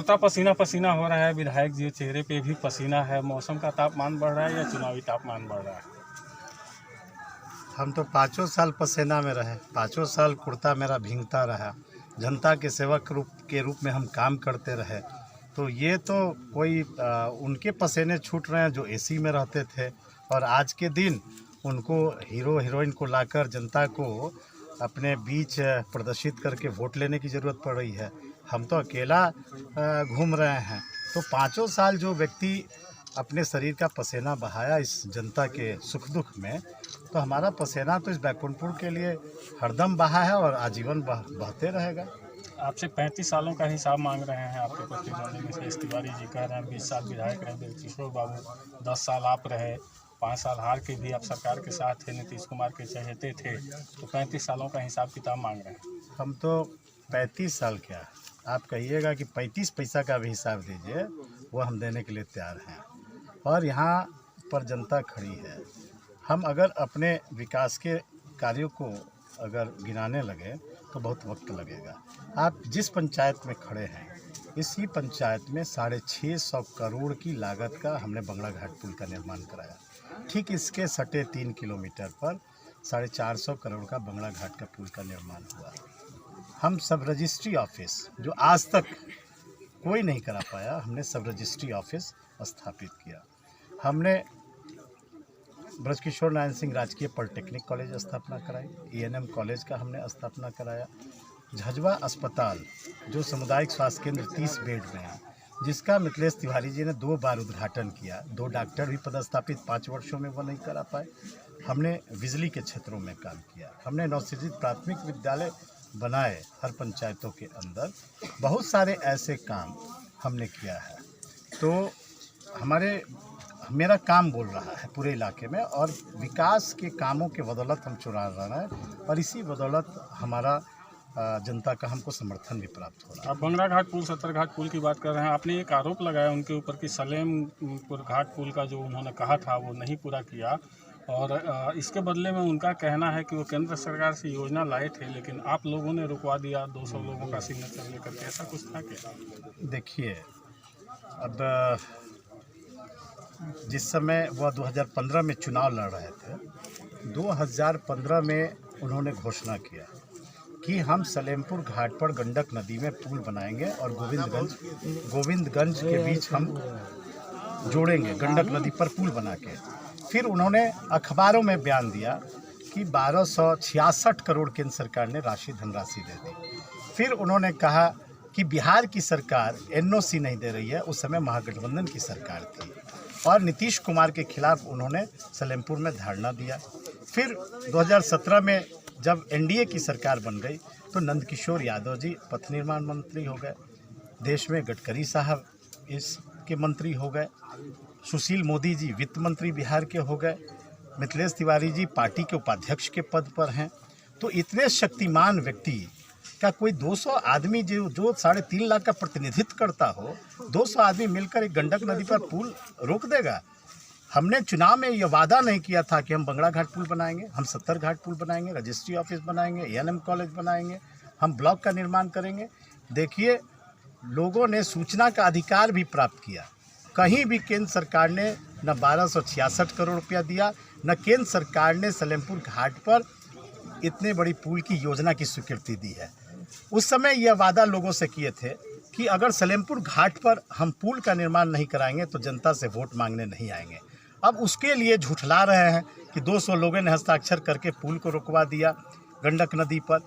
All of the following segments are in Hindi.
कुर्ता पसीना पसीना हो रहा है, विधायक जी चेहरे पे भी पसीना है। मौसम का तापमान बढ़ रहा है या चुनावी तापमान बढ़ रहा है? हम तो 5 साल पसीना में रहे, 5 साल कुर्ता मेरा भींगता रहा, जनता के सेवक के रूप में हम काम करते रहे। तो ये तो कोई उनके पसीने छूट रहे हैं जो एसी में रहते थे, और आज के दिन उनको हीरो हीरोइन को लाकर जनता को अपने बीच प्रदर्शित करके वोट लेने की ज़रूरत पड़ रही है। हम तो अकेला घूम रहे हैं। तो 5 साल जो व्यक्ति अपने शरीर का पसीना बहाया इस जनता के सुख दुख में, तो हमारा पसीना तो इस बैकुंठपुर के लिए हरदम बहा है और आजीवन बहते रहेगा। आपसे 35 सालों का हिसाब मांग रहे हैं आपके प्रतिद्वंदी मिथिलेश तिवारी जी। कह रहे हैं 20 साल विधायक रहे बृजकिशोर बाबू, 10 साल आप रहे, 5 साल हार के भी आप सरकार के साथ थे, नीतीश कुमार के चहेते थे, तो 35 सालों का हिसाब किताब मांग रहे हैं। हम तो 35 साल क्या, आप कहिएगा कि 35 पैसा का भी हिसाब दीजिए, वो हम देने के लिए तैयार हैं। और यहाँ पर जनता खड़ी है। हम अगर अपने विकास के कार्यों को अगर गिनाने लगे तो बहुत वक्त लगेगा। आप जिस पंचायत में खड़े हैं, इसी पंचायत में 650 करोड़ की लागत का हमने बंगड़ा घाट पुल का निर्माण कराया। ठीक इसके सटे 3 किलोमीटर पर 450 करोड़ का बंगड़ा घाट का पुल का निर्माण हुआ। हम सब रजिस्ट्री ऑफिस, जो आज तक कोई नहीं करा पाया, हमने सब रजिस्ट्री ऑफिस स्थापित किया। हमने बृजकिशोर नारायण सिंह राजकीय पॉलिटेक्निक कॉलेज स्थापना कराई, ENM कॉलेज का हमने स्थापना कराया। झज्जवा अस्पताल जो सामुदायिक स्वास्थ्य केंद्र 30 बेड में है, जिसका मिथिलेश तिवारी जी ने 2 बार उद्घाटन किया, 2 डॉक्टर भी पदस्थापित 5 वर्षों में वो नहीं करा पाए। हमने बिजली के क्षेत्रों में काम किया। हमने नवसृजित प्राथमिक विद्यालय बनाए हर पंचायतों के अंदर। बहुत सारे ऐसे काम हमने किया है। तो मेरा काम बोल रहा है पूरे इलाके में, और विकास के कामों के बदौलत हम चुना रहे हैं, और इसी बदौलत हमारा जनता का हमको समर्थन भी प्राप्त हो रहा है। आप बंगड़ा घाट पुल, सत्तर घाट पुल की बात कर रहे हैं। आपने एक आरोप लगाया उनके ऊपर कि सलेमपुर घाट पुल का जो उन्होंने कहा था वो नहीं पूरा किया, और इसके बदले में उनका कहना है कि वो केंद्र सरकार से योजना लाए थे, लेकिन आप लोगों ने रुकवा दिया 200 लोगों का सिग्नेचर लेकर के। ऐसा कुछ था क्या? देखिए, अब जिस समय वह 2015 में चुनाव लड़ रहे थे, 2015 में उन्होंने घोषणा किया कि हम सलेमपुर घाट पर गंडक नदी में पुल बनाएंगे और गोविंदगंज के बीच हम जोड़ेंगे, गंडक नदी पर पुल बना के। फिर उन्होंने अखबारों में बयान दिया कि 1266 करोड़ केंद्र सरकार ने धनराशि दे दी। फिर उन्होंने कहा कि बिहार की सरकार NOC नहीं दे रही है, उस समय महागठबंधन की सरकार थी, और नीतीश कुमार के खिलाफ उन्होंने सलेमपुर में धरना दिया। फिर 2017 में जब NDA की सरकार बन गई तो नंदकिशोर यादव जी पथ निर्माण मंत्री हो गए, देश में गडकरी साहब इसके मंत्री हो गए, सुशील मोदी जी वित्त मंत्री बिहार के हो गए, मिथिलेश तिवारी जी पार्टी के उपाध्यक्ष के पद पर हैं। तो इतने शक्तिमान व्यक्ति का कोई 200 आदमी जो 3.5 लाख का प्रतिनिधित्व करता हो, 200 आदमी मिलकर एक गंडक नदी पर पुल रोक देगा? हमने चुनाव में यह वादा नहीं किया था कि हम बंगड़ा घाट पुल बनाएंगे, हम 70 घाट पुल बनाएंगे, रजिस्ट्री ऑफिस बनाएंगे, ENM कॉलेज बनाएंगे, हम ब्लॉक का निर्माण करेंगे। देखिए, लोगों ने सूचना का अधिकार भी प्राप्त किया। कहीं भी केंद्र सरकार ने न 1266 करोड़ रुपया दिया, न केंद्र सरकार ने सलेमपुर घाट पर इतने बड़ी पुल की योजना की स्वीकृति दी है। उस समय यह वादा लोगों से किए थे कि अगर सलेमपुर घाट पर हम पुल का निर्माण नहीं कराएंगे तो जनता से वोट मांगने नहीं आएंगे। अब उसके लिए झुठला रहे हैं कि 200 लोगों ने हस्ताक्षर करके पुल को रुकवा दिया गंडक नदी पर,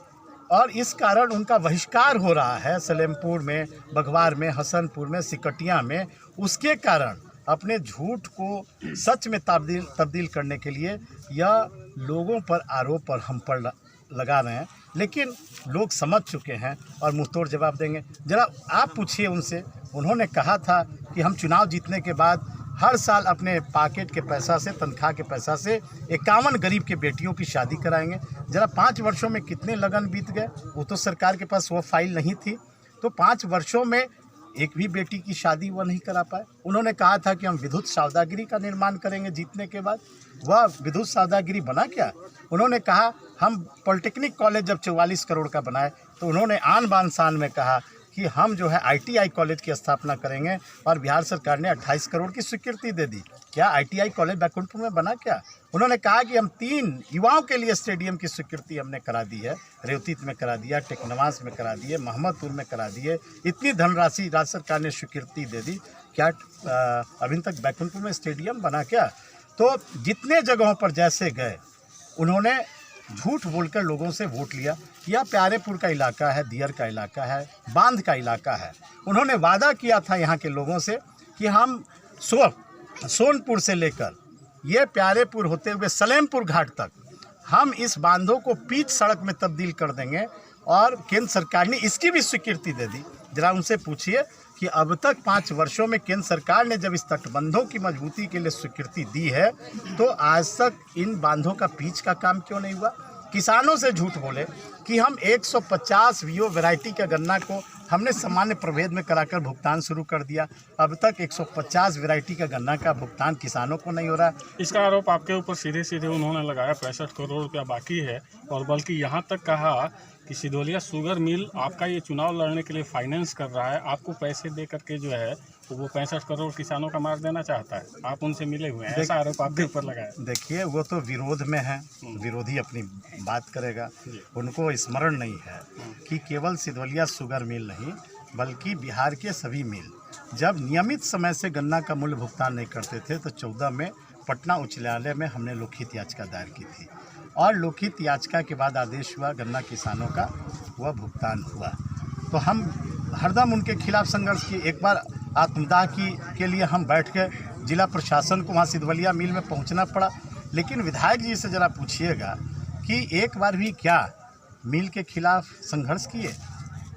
और इस कारण उनका बहिष्कार हो रहा है सलेमपुर में, बघवार में, हसनपुर में, सिकटिया में। उसके कारण अपने झूठ को सच में तब्दील करने के लिए यह लोगों पर आरोप और हम पर लगा रहे हैं, लेकिन लोग समझ चुके हैं और मुंहतोड़ जवाब देंगे। जरा आप पूछिए उनसे, उन्होंने कहा था कि हम चुनाव जीतने के बाद हर साल अपने पॉकेट के पैसा से, तनख्वाह के पैसा से 51 गरीब के बेटियों की शादी कराएंगे। जरा 5 वर्षों में कितने लगन बीत गए, वो तो सरकार के पास वो फाइल नहीं थी, तो 5 वर्षों में एक भी बेटी की शादी वो नहीं करा पाए। उन्होंने कहा था कि हम विद्युत सौदागिरी का निर्माण करेंगे जीतने के बाद, वह विद्युत सौदागिरी बना क्या? उन्होंने कहा हम पॉलिटेक्निक कॉलेज जब 44 करोड़ का बनाए तो उन्होंने आन बान शान में कहा कि कि हम जो है ITI कॉलेज की स्थापना करेंगे और बिहार सरकार ने 28 करोड़ की स्वीकृति दे दी। क्या ITI कॉलेज बैकुंठपुर में बना क्या? उन्होंने कहा कि हम 3 युवाओं के लिए स्टेडियम की स्वीकृति हमने करा दी है, रेवतीत में करा दिया, टेकनवास में करा दिए, मोहम्मदपुर में करा दिए। इतनी धनराशि राज्य सरकार ने स्वीकृति दे दी, क्या अभी तक बैकुंठपुर में स्टेडियम बना क्या? तो जितने जगहों पर जैसे गए उन्होंने झूठ बोलकर लोगों से वोट लिया। यह प्यारेपुर का इलाका है, दियर का इलाका है, बांध का इलाका है। उन्होंने वादा किया था यहाँ के लोगों से कि हम सोनपुर से लेकर ये प्यारेपुर होते हुए सलेमपुर घाट तक हम इस बांधों को पिच सड़क में तब्दील कर देंगे, और केंद्र सरकार ने इसकी भी स्वीकृति दे दी। जरा उनसे पूछिए कि अब तक 5 वर्षों में केंद्र सरकार ने जब इस तटबंधों की मजबूती के लिए स्वीकृति दी है, तो आज तक इन बांधों का पिच का काम क्यों नहीं हुआ? किसानों से झूठ बोले कि हम 150 वीओ वैरायटी के गन्ना को हमने सामान्य प्रभेद में कराकर भुगतान शुरू कर दिया। अब तक 150 वैरायटी का गन्ना का भुगतान किसानों को नहीं हो रहा। इसका आरोप आपके ऊपर सीधे सीधे उन्होंने लगाया 65 करोड़ रुपया बाकी है, और बल्कि यहाँ तक कहा कि सिधोलिया शुगर मिल आपका ये चुनाव लड़ने के लिए फाइनेंस कर रहा है, आपको पैसे दे करके जो है तो वो 65 करोड़ किसानों का मार देना चाहता है। आप उनसे मिले हुए हैं, ऐसा आरोप आपके ऊपर लगाया। देखिए, वो तो विरोध में है, विरोधी अपनी बात करेगा। उनको स्मरण नहीं है कि केवल सिधोलिया शुगर मिल नहीं बल्कि बिहार के सभी मिल जब नियमित समय से गन्ना का मूल्य भुगतान नहीं करते थे, तो 14 में पटना उच्च न्यायालय में हमने लोकहित याचिका दायर की थी, और लोकहित याचिका के बाद आदेश हुआ, गन्ना किसानों का वह भुगतान हुआ। तो हम हरदम उनके खिलाफ संघर्ष किए। एक बार आत्मदाह के लिए हम बैठ के जिला प्रशासन को वहाँ सिधवलिया मिल में पहुँचना पड़ा। लेकिन विधायक जी से ज़रा पूछिएगा कि एक बार भी क्या मिल के खिलाफ संघर्ष किए?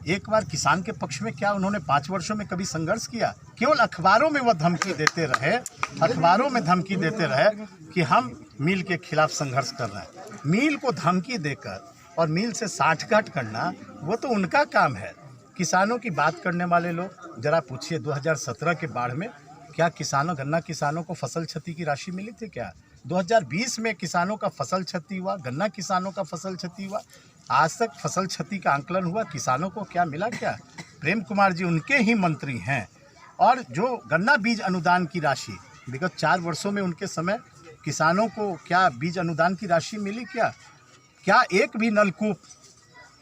एक बार किसान के पक्ष में क्या उन्होंने 5 वर्षों में कभी संघर्ष किया? केवल अखबारों में वह धमकी देते रहे, अखबारों में धमकी देते रहे कि हम मिल के खिलाफ संघर्ष कर रहे हैं। मिल को धमकी देकर और मिल से साठगांठ करना वो तो उनका काम है। किसानों की बात करने वाले लोग जरा पूछिए, 2017 के बाढ़ में क्या गन्ना किसानों को फसल क्षति की राशि मिली थी क्या? 2020 में किसानों का फसल क्षति हुआ, गन्ना किसानों का फसल क्षति हुआ। आज तक फसल क्षति का आंकलन हुआ, किसानों को क्या मिला क्या? प्रेम कुमार जी उनके ही मंत्री हैं, और जो गन्ना बीज अनुदान की राशि विगत 4 वर्षों में उनके समय किसानों को क्या बीज अनुदान की राशि मिली क्या? क्या एक भी नलकूप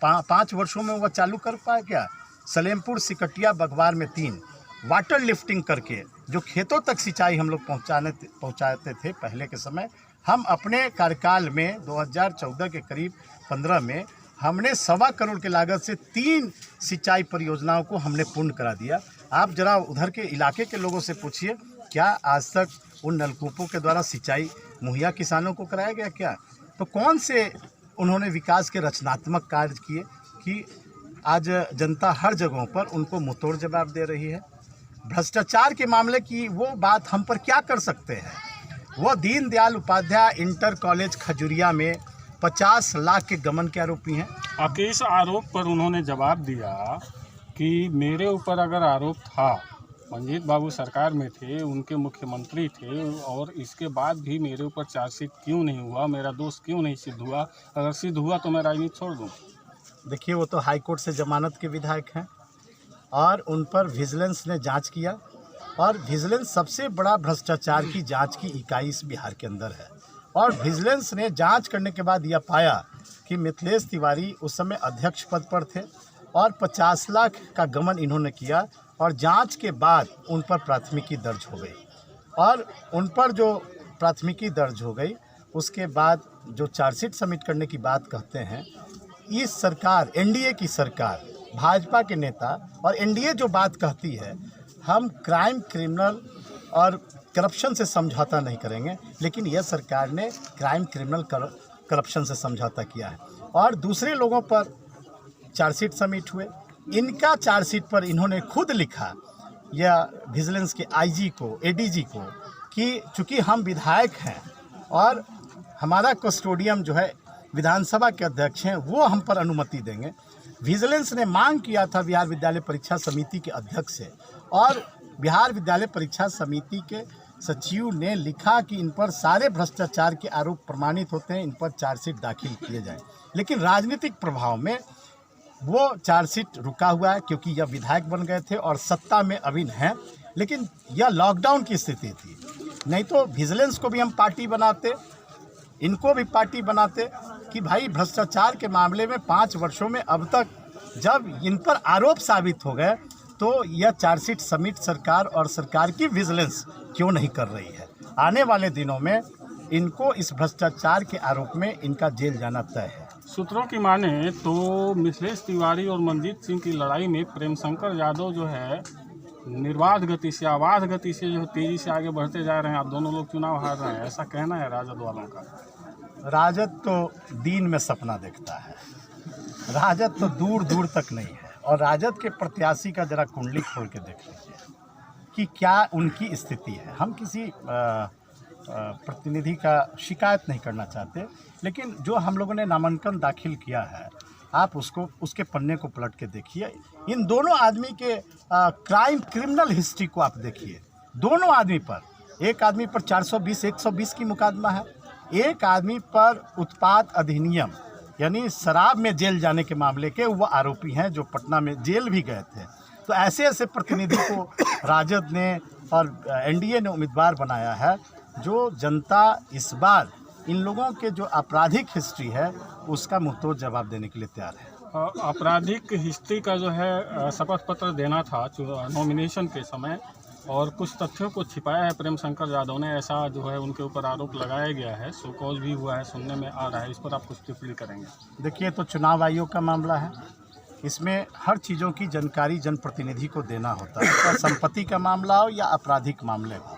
5 वर्षों में वह चालू कर पाए क्या? सलेमपुर, सिकटिया, बघवार में 3 वाटर लिफ्टिंग करके जो खेतों तक सिंचाई हम लोग पहुँचाते थे पहले के समय, हम अपने कार्यकाल में 2014 के करीब 15 में हमने 1.25 करोड़ के लागत से 3 सिंचाई परियोजनाओं को हमने पूर्ण करा दिया। आप जरा उधर के इलाके के लोगों से पूछिए, क्या आज तक उन नलकूपों के द्वारा सिंचाई मुहैया किसानों को कराया गया क्या? तो कौन से उन्होंने विकास के रचनात्मक कार्य किए कि आज जनता हर जगहों पर उनको मुंहतोड़ जवाब दे रही है? भ्रष्टाचार के मामले की वो बात हम पर क्या कर सकते हैं? वो दीनदयाल उपाध्याय इंटर कॉलेज खजुरिया में 50 लाख के गबन के आरोपी हैं। आपके इस आरोप पर उन्होंने जवाब दिया कि मेरे ऊपर अगर आरोप था, मंजीत बाबू सरकार में थे, उनके मुख्यमंत्री थे, और इसके बाद भी मेरे ऊपर चार्जशीट क्यों नहीं हुआ, मेरा दोष क्यों नहीं सिद्ध हुआ? अगर सिद्ध हुआ तो मैं राजनीति छोड़ दूँ। देखिए, वो तो हाई कोर्ट से जमानत के विधायक हैं, और उन पर विजिलेंस ने जांच किया, और विजिलेंस सबसे बड़ा भ्रष्टाचार की जांच की इकाई इस बिहार के अंदर है। और विजिलेंस ने जांच करने के बाद यह पाया कि मिथिलेश तिवारी उस समय अध्यक्ष पद पर थे, और 50 लाख का गबन इन्होंने किया, और जांच के बाद उन पर प्राथमिकी दर्ज हो गई। और उन पर जो प्राथमिकी दर्ज हो गई, उसके बाद जो चार्जशीट सबमिट करने की बात कहते हैं, इस सरकार, एनडीए की सरकार, भाजपा के नेता और एनडीए जो बात कहती है, हम क्राइम, क्रिमिनल और करप्शन से समझौता नहीं करेंगे, लेकिन यह सरकार ने क्राइम, क्रिमिनल, करप्शन से समझौता किया है। और दूसरे लोगों पर चार्जशीट सबमिट हुए, इनका चार्जशीट पर इन्होंने खुद लिखा, या विजिलेंस के आईजी को, एडीजी को, कि चूँकि हम विधायक हैं और हमारा कस्टोडियम जो है विधानसभा के अध्यक्ष हैं, वो हम पर अनुमति देंगे। विजिलेंस ने मांग किया था बिहार विद्यालय परीक्षा समिति के अध्यक्ष से, और बिहार विद्यालय परीक्षा समिति के सचिव ने लिखा कि इन पर सारे भ्रष्टाचार के आरोप प्रमाणित होते हैं, इन पर चार्जशीट दाखिल किए जाएं। लेकिन राजनीतिक प्रभाव में वो चार्जशीट रुका हुआ है क्योंकि यह विधायक बन गए थे और सत्ता में अभी हैं, लेकिन यह लॉकडाउन की स्थिति थी। नहीं तो विजिलेंस को भी हम पार्टी बनाते, इनको भी पार्टी बनाते कि भाई भ्रष्टाचार के मामले में 5 वर्षों में अब तक जब इन पर आरोप साबित हो गए तो यह चार्जशीट सबमिट सरकार और सरकार की विजिलेंस क्यों नहीं कर रही है। आने वाले दिनों में इनको इस भ्रष्टाचार के आरोप में इनका जेल जाना तय है। सूत्रों की माने तो मिथिलेश तिवारी और मनजीत सिंह की लड़ाई में प्रेमशंकर यादव जो है निर्बाध गति से, आवाज गति से जो तेजी से आगे बढ़ते जा रहे हैं। आप दोनों लोग चुनाव हार रहे हैं, ऐसा कहना है राजद वालों का। राजद तो दिन में सपना देखता है, राजद तो दूर दूर तक नहीं है। और राजद के प्रत्याशी का जरा कुंडली खोल के देख लीजिए कि क्या उनकी स्थिति है। हम किसी प्रतिनिधि का शिकायत नहीं करना चाहते, लेकिन जो हम लोगों ने नामांकन दाखिल किया है आप उसके पन्ने को पलट के देखिए। इन दोनों आदमी के क्रिमिनल हिस्ट्री को आप देखिए। दोनों आदमी पर, एक आदमी पर 420 120 की मुकदमा है, एक आदमी पर उत्पाद अधिनियम यानी शराब में जेल जाने के मामले के वो आरोपी हैं जो पटना में जेल भी गए थे। तो ऐसे ऐसे प्रतिनिधि को राजद ने और एनडीए ने उम्मीदवार बनाया है जो जनता इस बार इन लोगों के जो आपराधिक हिस्ट्री है उसका मुंहतोड़ जवाब देने के लिए तैयार है। आपराधिक हिस्ट्री का जो है शपथ पत्र देना था नॉमिनेशन के समय, और कुछ तथ्यों को छिपाया है प्रेमशंकर यादव ने, ऐसा जो है उनके ऊपर आरोप लगाया गया है। शोकॉज भी हुआ है, सुनने में आ रहा है। इस पर आप कुछ टिप्पणी करेंगे? देखिए, तो चुनाव आयोग का मामला है, इसमें हर चीज़ों की जानकारी जनप्रतिनिधि को देना होता है, चाहे संपत्ति का मामला हो या आपराधिक मामले हो।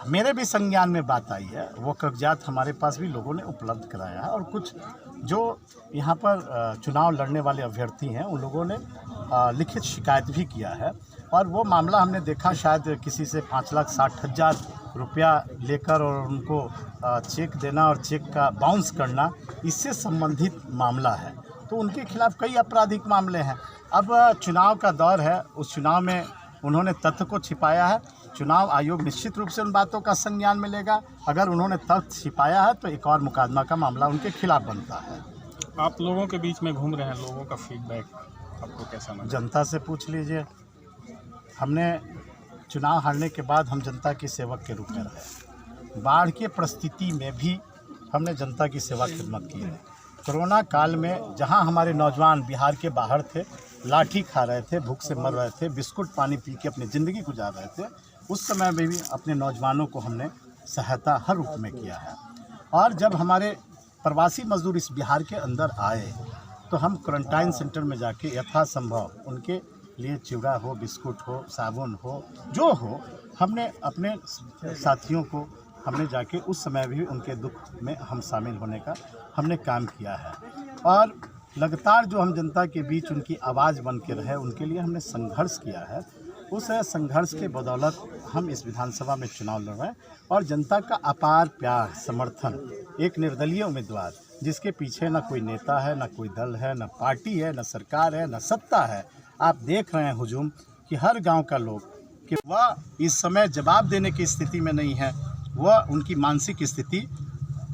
मेरे भी संज्ञान में बात आई है, वो कागजात हमारे पास भी लोगों ने उपलब्ध कराया है। और कुछ जो यहाँ पर चुनाव लड़ने वाले अभ्यर्थी हैं उन लोगों ने लिखित शिकायत भी किया है। और वो मामला हमने देखा, शायद किसी से 5,60,000 रुपया लेकर और उनको चेक देना और चेक का बाउंस करना, इससे संबंधित मामला है। तो उनके खिलाफ कई आपराधिक मामले हैं। अब चुनाव का दौर है, उस चुनाव में उन्होंने तथ्य को छिपाया है। चुनाव आयोग निश्चित रूप से उन बातों का संज्ञान में लेगा। अगर उन्होंने तथ्य छिपाया है तो एक और मुकदमा का मामला उनके खिलाफ बनता है। आप लोगों के बीच में घूम रहे हैं, लोगों का फीडबैक आपको कैसा लगा? जनता से पूछ लीजिए। हमने चुनाव हारने के बाद हम जनता के सेवक के रूप में रहे। बाढ़ की परिस्थिति में भी हमने जनता की सेवा खिदमत की है। कोरोना काल में जहां हमारे नौजवान बिहार के बाहर थे, लाठी खा रहे थे, भूख से मर रहे थे, बिस्कुट पानी पी के अपनी ज़िंदगी गुजार रहे थे, उस समय में भी अपने नौजवानों को हमने सहायता हर रूप में किया है। और जब हमारे प्रवासी मजदूर इस बिहार के अंदर आए तो हम क्वारंटाइन सेंटर में जाके यथासंभव उनके लिए चिवड़ा हो, बिस्कुट हो, साबुन हो, जो हो, हमने अपने साथियों को हमने जाके उस समय भी उनके दुख में हम शामिल होने का हमने काम किया है। और लगातार जो हम जनता के बीच उनकी आवाज़ बन के रहे, उनके लिए हमने संघर्ष किया है। उस संघर्ष के बदौलत हम इस विधानसभा में चुनाव लड़ रहे हैं। और जनता का अपार प्यार, समर्थन, एक निर्दलीय उम्मीदवार जिसके पीछे ना कोई नेता है, ना कोई दल है, ना पार्टी है, ना सरकार है, ना सत्ता है। आप देख रहे हैं हुजूम कि हर गांव का लोग कि वह इस समय जवाब देने की स्थिति में नहीं है, वह उनकी मानसिक स्थिति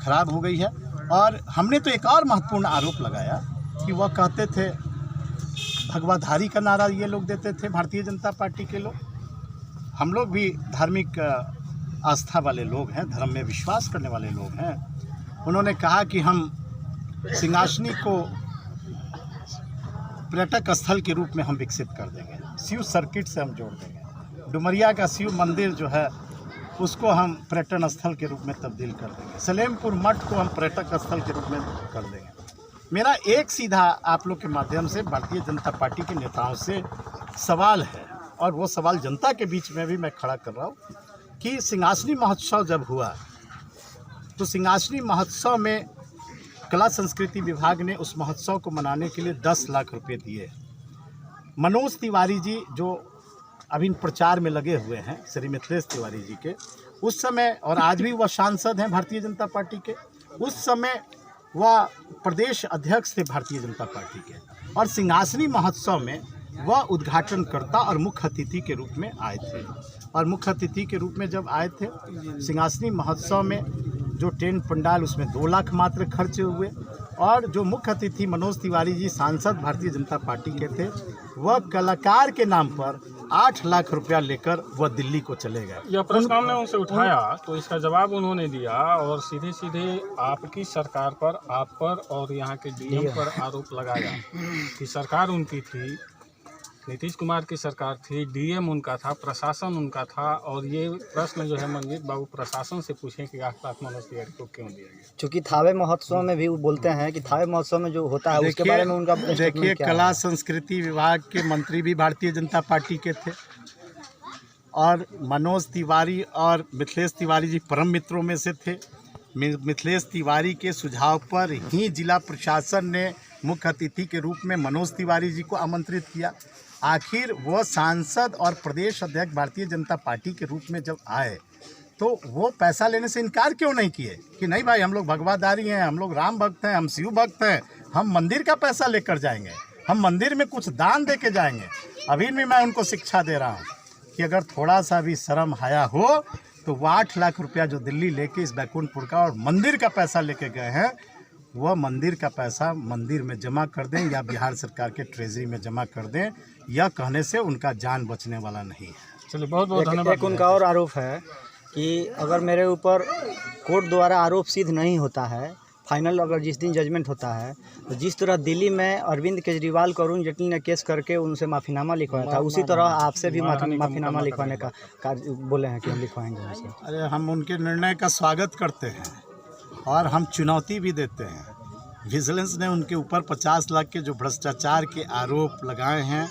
खराब हो गई है। और हमने तो एक और महत्वपूर्ण आरोप लगाया कि वह कहते थे, भगवाधारी का नारा ये लोग देते थे, भारतीय जनता पार्टी के लोग। हम लोग भी धार्मिक आस्था वाले लोग हैं, धर्म में विश्वास करने वाले लोग हैं। उन्होंने कहा कि हम सिंहासनी को पर्यटक स्थल के रूप में हम विकसित कर देंगे, शिव सर्किट से हम जोड़ देंगे, डुमरिया का शिव मंदिर जो है उसको हम पर्यटन स्थल के रूप में तब्दील कर देंगे, सलेमपुर मठ को हम पर्यटक स्थल के रूप में कर देंगे। मेरा एक सीधा आप लोग के माध्यम से भारतीय जनता पार्टी के नेताओं से सवाल है, और वो सवाल जनता के बीच में भी मैं खड़ा कर रहा हूँ कि सिंहासनी महोत्सव जब हुआ तो सिंहासनी महोत्सव में कला संस्कृति विभाग ने उस महोत्सव को मनाने के लिए 10 लाख रुपए दिए। मनोज तिवारी जी जो अभी प्रचार में लगे हुए हैं, श्री मिथिलेश तिवारी जी के, उस समय, और आज भी वह सांसद हैं भारतीय जनता पार्टी के, उस समय वह प्रदेश अध्यक्ष थे भारतीय जनता पार्टी के, और सिंहासनी महोत्सव में वह उद्घाटनकर्ता और मुख्य अतिथि के रूप में आए थे। और मुख्य अतिथि के रूप में जब आए थे सिंहासनी महोत्सव में, जो टेंट पंडाल उसमें 2 लाख मात्र खर्च हुए, और जो मुख्य अतिथि मनोज तिवारी जी सांसद भारतीय जनता पार्टी के थे, वह कलाकार के नाम पर 8 लाख रुपया लेकर वह दिल्ली को चले गए। यह प्रश्न हमने उनसे उठाया तो इसका जवाब उन्होंने दिया और सीधे सीधे आपकी सरकार पर, आप पर और यहाँ के डीएम पर आरोप लगाया कि सरकार उनकी थी, नीतीश कुमार की सरकार थी, डीएम उनका था, प्रशासन उनका था। और ये प्रश्न जो है मनजीत बाबू प्रशासन से पूछें कि 8 लाख मनोज तिवारी को क्यों दिया गया। चूँकि थावे महोत्सव में भी वो बोलते हैं कि थावे महोत्सव में जो होता है उसके बारे में उनका देखिए, कला संस्कृति विभाग के मंत्री भी भारतीय जनता पार्टी के थे और मनोज तिवारी और मिथिलेश तिवारी जी परम मित्रों में से थे। मिथिलेश तिवारी के सुझाव पर ही जिला प्रशासन ने मुख्य अतिथि के रूप में मनोज तिवारी जी को आमंत्रित किया। आखिर वह सांसद और प्रदेश अध्यक्ष भारतीय जनता पार्टी के रूप में जब आए तो वो पैसा लेने से इनकार क्यों नहीं किए कि नहीं भाई, हम लोग भगवादारी हैं, हम लोग राम भक्त हैं, हम शिव भक्त हैं, हम मंदिर का पैसा लेकर जाएंगे, हम मंदिर में कुछ दान दे के जाएंगे। अभी भी मैं उनको शिक्षा दे रहा हूँ कि अगर थोड़ा सा भी शर्म हया हो तो वो 8 लाख रुपया जो दिल्ली लेके इस बैकुंठपुर का और मंदिर का पैसा लेके गए हैं, वह मंदिर का पैसा मंदिर में जमा कर दें या बिहार सरकार के ट्रेजरी में जमा कर दें। यह कहने से उनका जान बचने वाला नहीं है। चलिए, बहुत बहुत धन्यवाद। एक उनका और आरोप है कि अगर मेरे ऊपर कोर्ट द्वारा आरोप सिद्ध नहीं होता है, फाइनल अगर जिस दिन जजमेंट होता है, तो जिस तरह दिल्ली में अरविंद केजरीवाल को अरुण जेटली ने केस करके उनसे माफ़ीनामा लिखवाया था, उसी तरह आपसे भी माफ़ीनामा लिखवाने का कार्य बोले हैं कि हम लिखवाएंगे उनसे। अरे, हम उनके निर्णय का स्वागत करते हैं और हम चुनौती भी देते हैं। विजिलेंस ने उनके ऊपर 50 लाख के जो भ्रष्टाचार के आरोप लगाए हैं,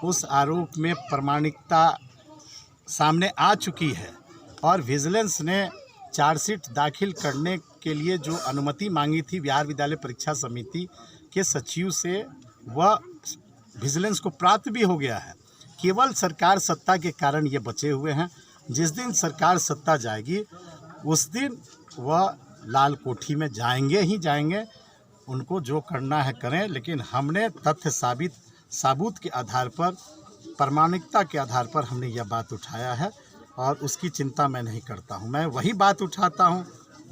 उस आरोप में प्रामाणिकता सामने आ चुकी है और विजिलेंस ने चार्जशीट दाखिल करने के लिए जो अनुमति मांगी थी बिहार विद्यालय परीक्षा समिति के सचिव से, वह विजिलेंस को प्राप्त भी हो गया है। केवल सरकार सत्ता के कारण ये बचे हुए हैं। जिस दिन सरकार सत्ता जाएगी उस दिन वह लाल कोठी में जाएंगे ही जाएंगे। उनको जो करना है करें, लेकिन हमने तथ्य साबूत के आधार पर, प्रामाणिकता के आधार पर हमने यह बात उठाया है और उसकी चिंता मैं नहीं करता हूं। मैं वही बात उठाता हूं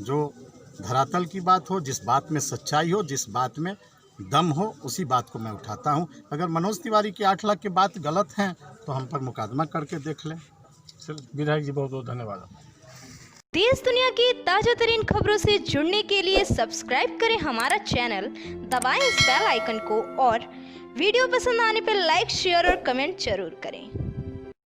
जो धरातल की बात हो, जिस बात में सच्चाई हो, जिस बात में दम हो, उसी बात को मैं उठाता हूं। अगर मनोज तिवारी की 8 लाख की बात गलत है तो हम पर मुकदमा करके देख लें। विधायक जी, बहुत बहुत धन्यवाद। देश दुनिया की ताजा तरीन खबरों से जुड़ने के लिए सब्सक्राइब करें हमारा चैनल, दबाएं इस बेल आइकन को और वीडियो पसंद आने पर लाइक, शेयर और कमेंट जरूर करें।